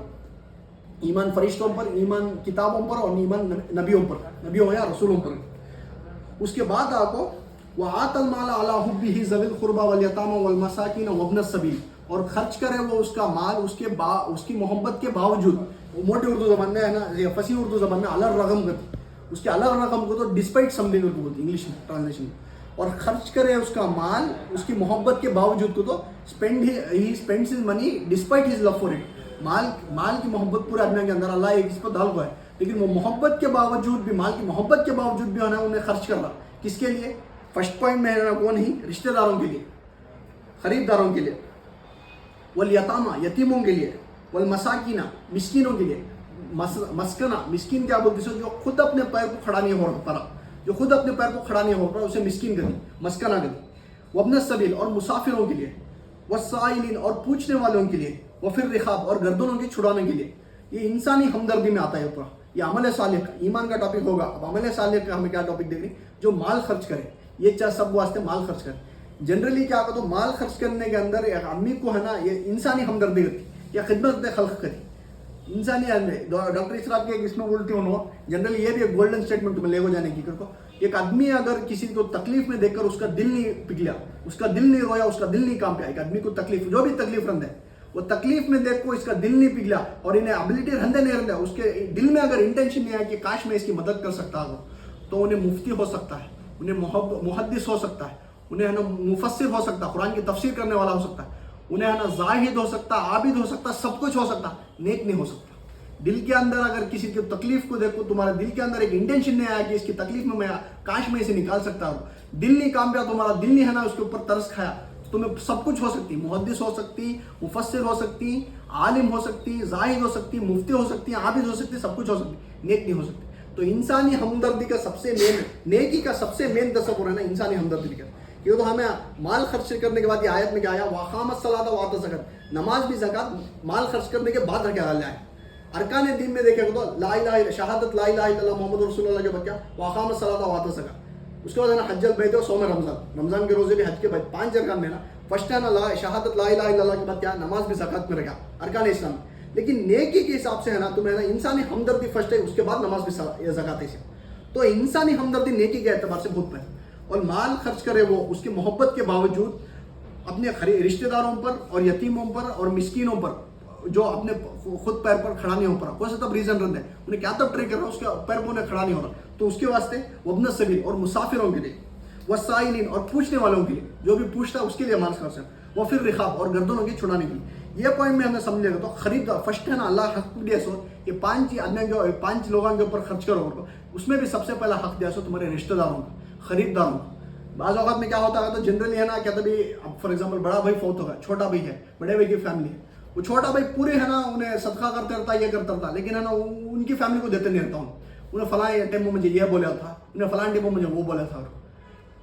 ایمان فرشتوں پر, ایمان کتابوں پر, اور ایمان نبیوں پر, نبیوں یا رسولوں پر. اس کے بعد آپ کو وَآتَ الْمَالَ عَلَىٰ حُبِّهِ ذَوِي الْقُرْبَىٰ وَالْيَتَامَىٰ وَالْمَسَاكِينَ وَابْنَ السَّبِيلِ, اور خرچ کرے وہ اس کا مال اس کی محبت کے باوجود, موٹی اردو زبان میں ہے نا فصیح اردو زبان میں علی الرغم کرتی, اس کے علی الرغم کو تو ڈسپائٹ سمتھنگ کو بولتی انگلش میں ٹرانسلیشن میں. اور خرچ کرے اس کا مال اس کی محبت کے باوجود کو تو he spends his money despite his love for it. مال کی محبت پورے آدمی کے اندر اللہ ایک اس پر ڈال ہوا ہے, لیکن وہ محبت کے باوجود بھی, مال کی محبت کے باوجود بھی انہیں خرچ کر رہا. کس کے لیے؟ فرسٹ پوائنٹ میں کون ہی رشتہ داروں کے لیے, خریداروں کے لیے, والیتامہ یتیموں کے لیے, والمساکین مسکینوں کے لیے. مسکنہ مسکین کیا بولتے ہیں جو خود اپنے پیر کو کھڑا نہیں ہو پا رہا, جو خود اپنے پیر کو کھڑا نہیں ہو پا اسے مسکین کر دی, مسکنہ کر دی. وابن السبیل اور مسافروں کے لیے, والسائلین اور پوچھنے والوں کے لیے, وفر رقاب اور گردنوں کے چھڑانے کے لیے. یہ انسانی ہمدردی میں آتا ہے اوپر. یہ عمل صالح کا ایمان کا ٹاپک ہوگا. اب عمل صالح کا ہمیں کیا ٹاپک دیکھ رہے ہیں, جو مال خرچ کرے, یہ چاہے سب واسطے مال خرچ کرے. جنرلی کیا کہ تو مال خرچ کرنے کے اندر ایک آدمی کو ہے نا یہ انسانی ہمدردی کرتی یا خدمت خلق کرتی, انسانی آدمی. ڈاکٹر اسراب کے اس میں بولتی ہوں جنرلی یہ بھی ایک گولڈن اسٹیٹمنٹ تمہیں لے کو جانے کی کو, ایک آدمی اگر کسی کو تکلیف میں دیکھ کر اس کا دل نہیں پگھلا, اس کا دل نہیں رویا, اس کا دل نہیں کام پیا, ایک آدمی کو تکلیف جو بھی تکلیف رند ہے وہ تکلیف میں دیکھ کو اس کا دل نہیں پگھلا اور انہیں ابیلٹی رہندے نہیں رہندے, اس کے دل میں اگر انٹینشن نہیں آیا کہ کاش میں اس کی مدد کر سکتا ہوں, تو انہیں مفتی ہو سکتا ہے, انہیں محدث ہو سکتا ہے, انہیں ہے نا مفسر ہو سکتا ہے, قرآن کی تفسیر کرنے والا ہو سکتا ہے, انہیں ہے نا زاہد ہو سکتا ہے, عابد ہو سکتا ہے, سب کچھ ہو سکتا, نیک نہیں ہو سکتا. دل کے اندر اگر کسی کی تکلیف کو دیکھو, تمہارے دل کے اندر ایک انٹینشن نہیں آیا کہ اس کی تکلیف میں کاش میں اسے نکال سکتا ہوں, دل نہیں کام پیا, تمہارا دل نہیں ہے نا اس کے اوپر ترس کھایا, تمہیں سب کچھ ہو سکتی, محدث ہو سکتی, مفسر ہو سکتی, عالم ہو سکتی, زاہد ہو سکتی, مفتی ہو سکتی, عابد ہو سکتی, سب کچھ ہو سکتی, نیک نہیں ہو سکتی. تو انسانی ہمدردی کا سب سے مین, نیکی کا سب سے مین تصور ہے نا انسانی ہمدردی کا. یہ تو ہمیں مال خرچ کرنے کے بعد یہ آیت میں کیا آیا, واقامت الصلاۃ وآتت الزکاۃ, نماز بھی زکات مال خرچ کرنے کے بعد رکھا گیا ہے. ارکان دین میں دیکھے تو لا الہ الا شہادت لا الہ الا اللہ محمد رسول اللہ کے بعد کیا, واقامت الصلاۃ وآتت الزکاۃ, اس کے بعد ہے نا حج البیت و صوم رمضان، رمضان کے روزے بھی، حج کے بعد 5 ارکان میں نا فرسٹ ہے نا شہادت لا الہ الا اللہ کے بعد کیا نماز بھی زکات میں رکھا ارکان اسلام. لیکن نیکی کے حساب سے ہے نا تمہیں نا انسانی ہمدردی فرسٹ ہے، اس کے بعد نماز بھی زکات ہے. تو انسانی ہمدردی نیکی کے اعتبار سے بہت پہلے، اور مال خرچ کرے وہ اس کی محبت کے باوجود اپنے رشتہ داروں پر اور یتیموں پر اور مسکینوں پر جو اپنے خود پیر پر کھڑا نہیں ہو پا رہا، کون سا تب ریزن رہتا ہے انہیں کیا تب ٹرائی کر رہا ہے، اس کے پیر پر انہیں کھڑا نہیں ہو رہا، تو اس کے واسطے وابن السبیل اور مسافروں کے لیے، والسائلین اور پوچھنے والوں کے لیے، جو بھی پوچھتا ہے اس کے لیے مال خرچ ہے، وہ پھر رقاب اور گردنوں کی چھڑانے کے لیے. یہ پوائنٹ میں ہمیں سمجھے گا تو خریدار فرسٹ ہے نا اللہ حق دیا سو یہ 5 لوگوں کے اوپر خرچ کرو، اس میں بھی سب سے پہلا حق دیا سو تمہارے رشتہ داروں کا، خریداروں کا. بعض اوقات میں کیا ہوتا ہے تو جنرلی ہے نا کیا تبھی فار ایگزامپل بڑا بھائی فوت ہوگا، چھوٹا بھائی ہے، بڑے بھائی کی فیملی ہے، وہ چھوٹا بھائی پورے ہے نا انہیں صدقہ کرتے رہتا، یہ کرتا رہتا، لیکن ہے نا ان کی فیملی کو دیتے نہیں رہتا ہوں، انہیں فلاں ٹائم میں مجھے یہ بولا تھا، انہیں فلاں ٹائم میں مجھے وہ بولا تھا.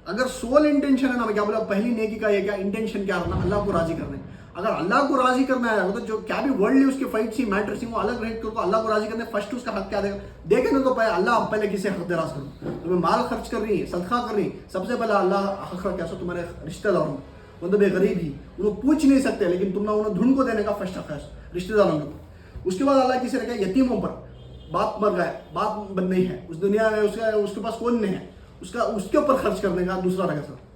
اگر سول انٹینشن ہے نا میں کیا بولا پہلی نیکی کا یہ کیا انٹینشن کیا رکھنا، اللہ کو راضی کرنا. اگر اللہ کو راضی کرنا ہے تو جو کیا بھی ورلڈلی اس کے فائٹ سی میٹر سی وہ الگ رہے تو اللہ کو راضی کرنے فرسٹ اس کا حق کیا دے گا، دیکھیں نا تو پہلے اللہ آپ پہلے کسی حق دراز کرو، تمہیں مال خرچ کر رہی ہے، صدقہ کر رہی ہے، سب سے پہلے اللہ حق کیا سو تمہارے رشتہ داروں مطلب غریب ہی انہوں پوچھ نہیں سکتے لیکن تم نے انہیں دھن کو دینے کا فرسٹ حق ہے رشتہ داروں کے اوپر. اس کے بعد اللہ کسی رکھا یتیموں پر، باپ مر گئے، باپ نہیں ہے اس دنیا میں، اس کے پاس کون نہیں ہے، اس کے اوپر خرچ کرنے کا دوسرا رکھا سر.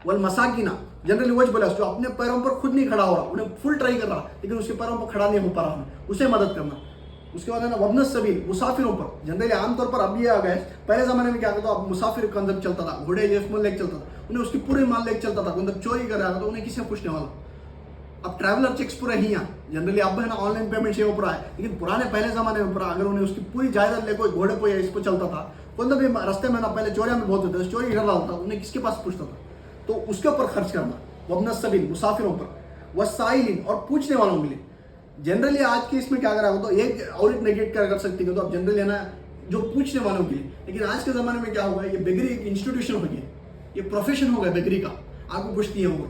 والمساکین جنرلی وج بولا جو اپنے پیروں پر خود نہیں کھڑا ہو رہا، انہیں فل ٹرائی کر رہا لیکن اس کے پیروں پر کھڑا نہیں ہو پا رہا، اسے مدد کرنا. اس کے بعد ہے نا وابن السبیل مسافروں پر، جنرلی عام طور پر اب یہ آ گئے، پہلے زمانے میں کیا کرتا اب مسافر کنزپٹ چلتا تھا، گھوڑے جسم لے کے چلتا تھا، انہیں اس کی پوری مال لے کے چلتا تھا، مطلب چوری کر رہا تھا تو انہیں کسے پوچھنے والا. اب ٹریولر چیکس پورے ہی ہیں جنرلی، اب ہے نا آن لائن پیمنٹ سے اوپر ہے، لیکن پرانے پہلے زمانے میں اوپر اگر انہیں اس کی پوری جائیداد لے کوئی گھوڑے پہ یا اس پہ چلتا تھا، کوئی بھی رستے میں نا پہلے چوریاں میں بہت ہوتا ہے، چوری کر رہا ہوتا انہیں کس کے پاس پوچھتا تھا، تو اس کے اوپر خرچ کرنا. وابن السبیل مسافروں پر، والسائلین اور پوچھنے والوں کے لیے. جنرلی آج کے اس میں کیا کرا ہو تو ایک اور ایک نیگیٹ کر سکتی ہے تو اب جنرلی ہے نا جو پوچھنے والوں کے لیے، لیکن آج کے زمانے میں کیا ہوا ہے یہ بیگری ایک انسٹیٹیوشن ہو گیا، یہ پروفیشن ہو گیا بیگری کا، آپ کو پوچھتی ہے وہ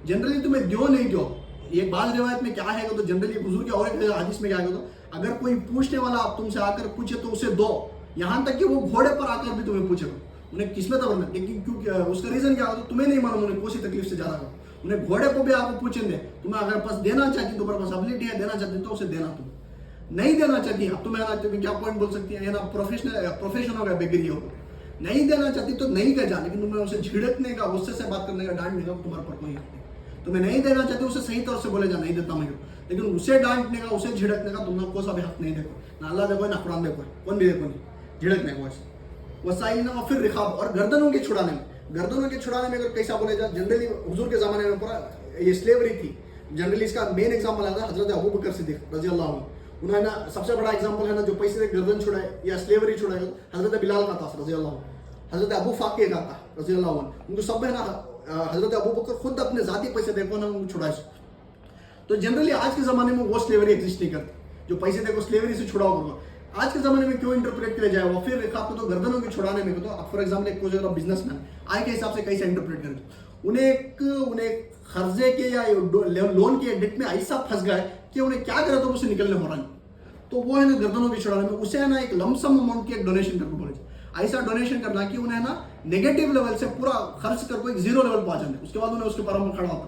جنرلی تمہیں دیو نہیں دو. یہ بعض روایت میں کیا ہے تو جنرلی بزرگ اور ایک حدیث میں کیا تو اگر کوئی پوچھنے والا آپ تم سے آ کر پوچھے تو اسے دو، یہاں تک کہ وہ گھوڑے پر آ کر بھی تمہیں پوچھے گا، انہیں قسمت بننا، لیکن کیونکہ اس کا ریزن کیا ہوتا تمہیں نہیں معلوم انہیں کون سی تکلیف سے جا رہا ہو، انہیں گھوڑے کو بھی آپ کو پوچھیں گے، تمہیں اگر پاس دینا چاہتی تمہارے پاس ابلٹی ہے دینا چاہتی تو اسے دینا، تم نہیں دینا چاہتی اب تمہیں کیا پوائنٹ بول سکتی ہے نا پروفیشن ہوگا بیگری ہوگا، نہیں دینا چاہتی تو نہیں کہہ جا، لیکن تمہیں اسے جھڑکنے کا، غصے سے بات کرنے کا، ڈانٹنے کا تمہارے پر کوئی حق نہیں. تمہیں نہیں دینا چاہتے اسے صحیح طور سے بولے جا نہیں دیتا میں، لیکن اسے ڈانٹنے کا اسے جھڑکنے کا تم نے کوئی سا بھی حق نہیں دیکھو، نہ اللہ دیکھو نہ قرآن دیکھو، کون بھی دیکھو نہیں جھڑکنے کو. ایسے وسائل اور پھر رقاب اور گردنوں کے چھڑانے میں، گردنوں کے چھڑانے میں اگر کیسا بولے جا جنرلی حضور کے زمانے میں پورا یہ سلیوری تھی. جنرلی اس کا مین ایگزامپل آتا ہے حضرت ابو بکر صدیق رضی اللہ عنہ، انہوں نے سب سے بڑا ایگزامپل ہے نا جو پیسے سے گردن چھڑائے یا سلیوری چھڑائے حضرت بلال کا تھا رضی اللہ عنہ، حضرت ابو فاقے کا تھا رضی اللہ عنہ، ان کو سب ہے نا حضرت ابو بکر خود اپنے ذاتی پیسے دیکھو نا ان کو چھڑائے. تو جنرلی آج کے زمانے میں وہ سلیوری ایگزسٹ نہیں کرتی جو پیسے دیکھو سلیوری سے چھڑاؤ کرو. آج کے زمانے میں کیوں انٹرپریٹ کیا جائے وہ پھر رقاب کو تو گردنوں کے چھڑانے میں تو اب فار ایگزامپل ایک کوئی بزنس مین آج کے حساب سے کیسے انٹرپریٹ کریں، انہیں قرضے کے یا لون کے ڈیٹ میں ایسا پھنس گئے کہ انہیں کیا کرے تو اسے نکلنے ہو رہا ہے، تو وہ ہے نا گردنوں کے چھڑانے میں اسے ہے نا ایک لمسم اماؤنٹ کی ایک ڈونیشن کر کے بولے ایسا ڈونیشن کرنا کہ انہیں نا نیگیٹو لیول سے پورا خرچ کر کو ایک زیرو لیول پہنچا دیں، اس کے بعد انہیں اس کے پیروں میں کھڑا ہوتا.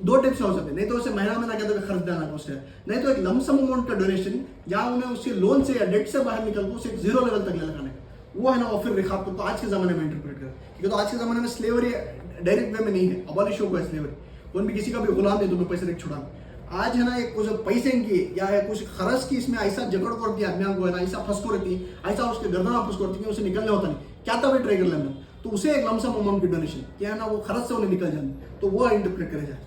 2 ٹیپ سے ہو سکتے، نہیں تو اسے مہینہ مہینہ کہتے ہیں خرچ دینا اسے، نہیں تو ایک لمسم اماؤنٹ کا ڈونیشن جہاں انہیں اس کے لون سے یا ڈیٹ سے باہر نکل کو اسے ایک زیرو لیول تک لے لگانے کا، وہ ہے نا پھر رقاب کو. تو آج کے زمانے میں انٹرپریٹ کریں کیونکہ تو آج کے زمانے میں سلیوری ڈائریکٹ وے میں نہیں ہے، ابالش ہو گیا سلیوری، کون بھی کسی کا بھی غلام نہیں تمہیں پیسے دیکھ چھڑانا. آج ہے نا ایک کچھ پیسے کی یا کچھ خرچ کی اس میں ایسا جگڑ کو رہتی ہے آدمیاں کو ہے نا ایسا پھنس کو رہتی ہے، ایسا اس کے گردنا پھنس کو رہتی ہے اسے نکلنے ہوتا نہیں، کیا تھا بھی ٹرائی کر لینا تو اسے ایک لمسم اماؤنٹ کی ڈونیشن کیا ہے نا وہ خرچ سے انہیں نکل جانا، تو وہ انٹرپریٹ کرے جائے.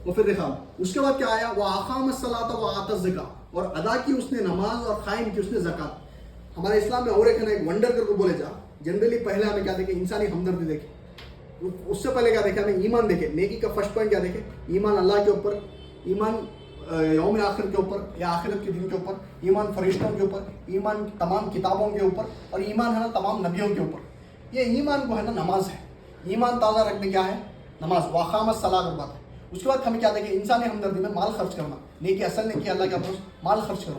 وہ پھر دیکھا اس کے بعد کیا آیا وہ اقام الصلاۃ و آتا الزکاۃ، اور ادا کی اس نے نماز اور قائم کی اس نے زکات. ہمارے اسلام میں اور ایک ہے نا ایک ونڈر کر کو بولے جا. جنرلی پہلے ہمیں کیا دیکھے انسانی ہمدردی دیکھے، اس سے پہلے کیا دیکھے ہمیں ایمان دیکھے. نیکی کا فرسٹ پوائنٹ کیا دیکھے ایمان اللہ کے اوپر، ایمان یوم آخر کے اوپر یا آخرت کے دن کے اوپر، ایمان فرشتوں کے اوپر، ایمان تمام کتابوں کے اوپر، اور ایمان ہے نا تمام نبیوں کے اوپر. یہ ایمان کو ہے نا نماز ہے، ایمان تازہ رکھنے کیا ہے نماز. واقام الصلاۃ بات ہے. اس کے بعد ہمیں کیا دیکھیں انسانی ہمدردی میں مال خرچ کرنا. نیکی اصل نیکی اللہ کے اوپر مال خرچ کرو.